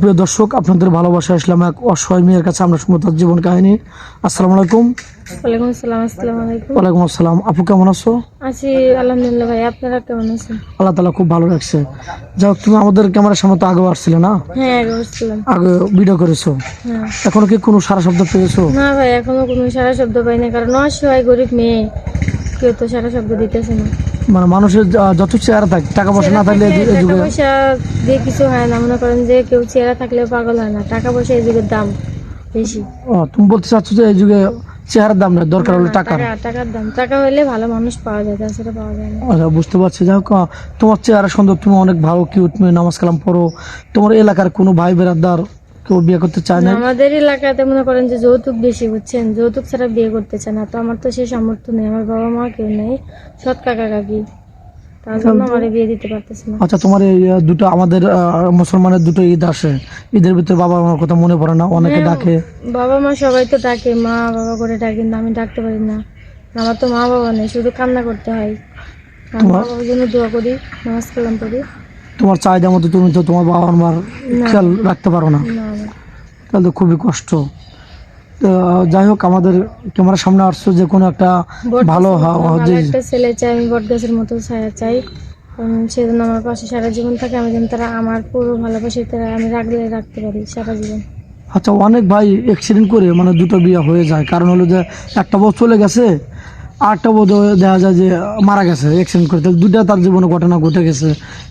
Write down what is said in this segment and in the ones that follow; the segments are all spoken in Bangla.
প্রিয় দর্শক, আপনাদের ভালোবাসা আসলাম এক অসহায় মেয়ের কাছে। আমরা শুনবো তার জীবন কাহিনী। আসসালামু আলাইকুম। ওয়ালাইকুম আসসালাম। আসসালামু আলাইকুম। ওয়ালাইকুম আসসালাম। আপু কেমন আছো? আছি আলহামদুলিল্লাহ ভাই, আপনারা কেমন আছেন? আল্লাহ তাআলা খুব ভালো রাখছে। যাই হোক, তুমি আমাদের ক্যামেরার সামনে তো আগেও আসছিলে না? হ্যাঁ, আগে বসছিলাম। আগে ভিডিও করেছো, হ্যাঁ। এখনো কি কোনো সারা শব্দ পেয়েছো? না ভাই, এখনো কোনো সারা শব্দ পাই না, কারণ অসহায় গরিব মেয়ে, কেউ তো সারা শব্দ দিতেছে না। মানে মানুষের যত চেহারা থাকে, টাকা পয়সা না থাকলে এই টাকা যুগে পয়সা দিয়ে কিছু হয় না। মনে করেন যে কেউ চেহারা থাকলেও পাগল হয় না, টাকা পয়সা এই যুগের দাম বেশি। তুমি বলতে চাচ্ছ যে এই যুগে চেহারার দাম না, দরকার হলো টাকার। টাকার দাম, টাকা হলে ভালো মানুষ পাওয়া যায়, তাছাড়া পাওয়া যায় না। আচ্ছা, বুঝতে পারছি। যাই হোক, তোমার চেহারা সুন্দর, তুমি অনেক ভালো কিউট মেয়ে, নামাজ কালাম পড়ো। তোমার এলাকার কোনো ভাই বেরাদার কেউ বিয়ে করতে চায় না? আমাদের এলাকাতে মনে করেন যে যৌতুক বেশি, বুঝছেন, যৌতুক ছাড়া বিয়ে করতে চায় না। তো আমার তো সেই সামর্থ্য নেই, আমার বাবা মা কেউ নেই, সৎ কাকা কাকি, তার জন্য আমার বিয়ে দিতে পারতেছে না। আচ্ছা, তোমার এই দুটো আমাদের মুসলমানের দুটো ঈদ আসে, ঈদের ভিতরে বাবা মার কথা মনে পড়ে না? অনেকে হ্যাঁ, ডাকে। বাবা মা সবাই তো ডাকে, মা বাবা করে ডাকে, কিন্তু আমি ডাকতে পারি না। আমার তো মা বাবা নেই, শুধু কান্না করতে হয়। আমি তোমার বাবার জন্য দোয়া করি, নামাজ কালাম পড়ি। তোমার চাহিদা মতো তুমি তো তোমার বাবা মার না, খেয়াল রাখতে পারো না, না, না। তাহলে তো খুবই কষ্ট। তো যাই হোক, আমাদের ক্যামেরার সামনে আসছো যে কোনো একটা ভালো ভালো একটা ছেলে চাই, আমি বট গাছের মতো ছায়া চাই। সেজন্য আমার পাশে সারা জীবন থাকে, আমি যেন তারা আমার পুরো ভালোবাসে, তারা আমি রাখতে পারি সারা জীবন। আচ্ছা, অনেক ভাই অ্যাক্সিডেন্ট করে মানে দুটো বিয়ে হয়ে যায়, কারণ হলো যে একটা বউ চলে গেছে, আরেকটা বউ দেখা যায় যে মারা গেছে অ্যাক্সিডেন্ট করে, তাহলে দুটা তার জীবনে ঘটনা ঘটে গেছে।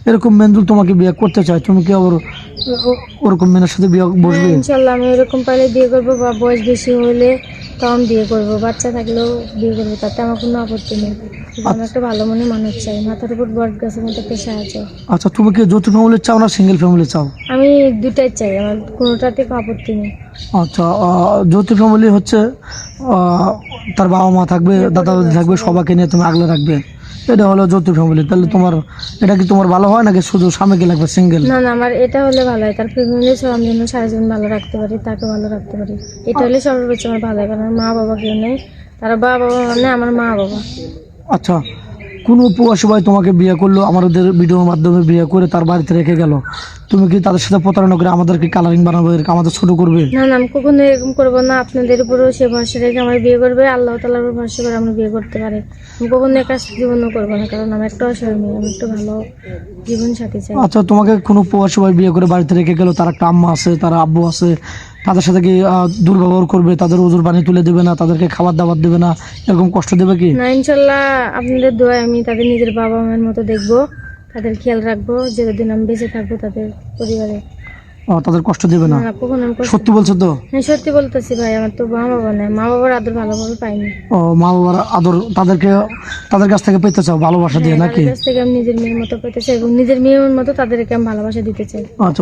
এরকম মেন্দুল তোমাকে বিয়ে করতে চায়, তুমি কি আবার ওরকম মেয়ের সাথে বিয়ে বসবে? হ্যাঁ, ইনশাল্লাহ আমি এরকম পাইলে বিয়ে করবো, বা বয়স বেশি হলে তখন বিয়ে করবো, বাচ্চা থাকলেও বিয়ে করবো, তাতে আমার কোনো আপত্তি নেই। কিন্তু আমি একটা ভালো মনে মানুষ চাই, মাথার উপর বট গাছের মতো একটা সাহায্য। আচ্ছা, তুমি কি যৌথ ফ্যামিলি চাও না সিঙ্গেল ফ্যামিলি চাও? আমি দুটাই চাই, আমার কোনোটাতে কোনো আপত্তি নেই। আচ্ছা, যৌথ ফ্যামিলি হচ্ছে তার বাবা মা থাকবে, দাদা দাদি থাকবে, সবাইকে নিয়ে তুমি আগলে রাখবে, এটা হলো যৌথ ফ্যামিলি। তাহলে তোমার এটা কি তোমার ভালো হয় নাকি শুধু স্বামীকে লাগবে সিঙ্গেল? না, না, আমার এটা হলে ভালো হয়, তার ফ্যামিলি সব আমি যেন সারা জীবন ভালো রাখতে পারি, তাকে ভালো রাখতে পারি, এটা হলে সর্বোচ্চ আমার ভালো হয়। কারণ আমার মা বাবা কেউ নেই, তারা বাবা মানে আমার মা বাবা। আচ্ছা, কোনো প্রবাসী ভাই তোমাকে বিয়ে করলো, আমাদের ভিডিওর মাধ্যমে বিয়ে করে তার বাড়িতে রেখে গেল, তুমি কি তাদের সাথে প্রতারণা করে আমাদেরকে কালারিং বানাবো, আমাদের ছোট করবে? না, না, আমি কখনো এরকম করবো না। আপনাদের উপরও সে ভরসা রেখে আমার বিয়ে করবে, আল্লাহ তাআলার উপর ভরসা করে আমরা বিয়ে করতে পারি। আমি কখনো এই কাজ জীবনও করবো না, কারণ আমি একটা অসহায় মেয়ে, আমি একটু ভালো জীবন সাথী চাই। আচ্ছা, তোমাকে কোনো প্রবাসী ভাই বিয়ে করে বাড়িতে রেখে গেল, তার একটা আম্মা আছে, তার আব্বু আছে, তাদের সাথে কি দুর্ব্যবহার করবে, তাদের ওজোর পানি তুলে দেবে না, তাদেরকে খাবার দাবার দেবে না, এরকম কষ্ট দেবে কি? না, ইনশাল্লাহ আপনাদের দোয়ায় আমি তাদের নিজের বাবা মায়ের মতো দেখবো, তাদের খেয়াল রাখবো, যতদিন আমি বেঁচে থাকবো তাদের পরিবারে। তাদের কষ্ট দেবে না? না, কখনো আমি সত্যি বলছো তো? হ্যাঁ, সত্যি বলতেছি ভাই, আমার তো মা বাবা নেই, মা বাবার আদর ভালোভাবে পাইনি। মা বাবার আদর তাদের কাছ থেকে পেতে চাও ভালোবাসা দিয়ে হ্যাঁ, নাকি? তাদের কাছ থেকে আমি নিজের মেয়ের মতো পেতে চাই, এবং নিজের মেয়ের মতো তাদেরকে আমি ভালোবাসা দিতে চাই। আচ্ছা।